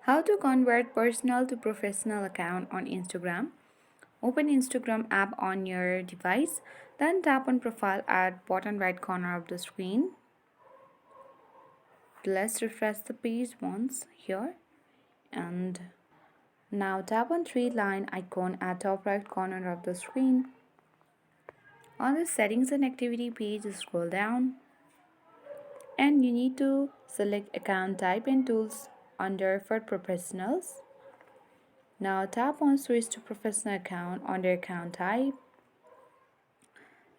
How to convert personal to professional account on Instagram. Open Instagram app on your device, then tap on profile at bottom right corner of the screen. Let's refresh the page once here, and now tap on three line icon at top right corner of the screen. On the settings and activity page, scroll down and you need to select account type and tools under for professionals. Now tap on switch to professional account under account type.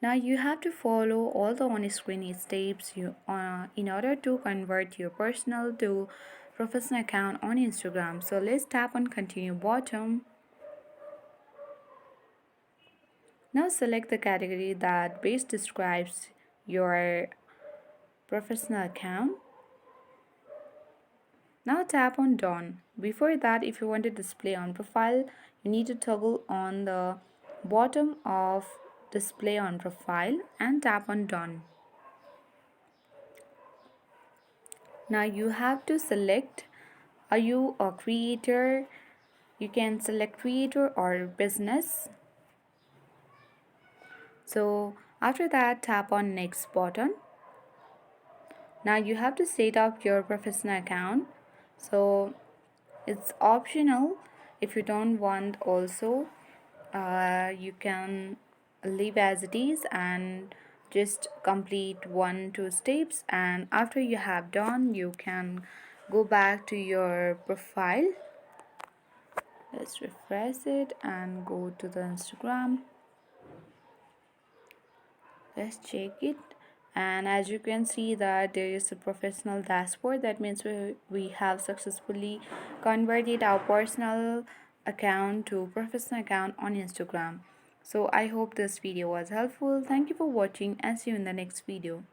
Now you have to follow all the on-screen steps in order to convert your personal to professional account on Instagram. So let's tap on continue bottom. Now select the category that best describes your professional account. Now tap on done. Before that, if you want to display on profile, you need to toggle on the bottom of display on profile and tap on done. Now you have to select, are you a creator? You can select creator or business. So after that, tap on next button. Now you have to set up your professional account. So it's optional. If you don't want also, you can leave as it is and just complete 1-2 steps, and after you have done, you can go back to your profile. Let's refresh it and go to the Instagram. Let's check it, and as you can see that there is a professional dashboard. That means we have successfully converted our personal account to professional account on Instagram. So I hope this video was helpful. Thank you for watching and see you in the next video.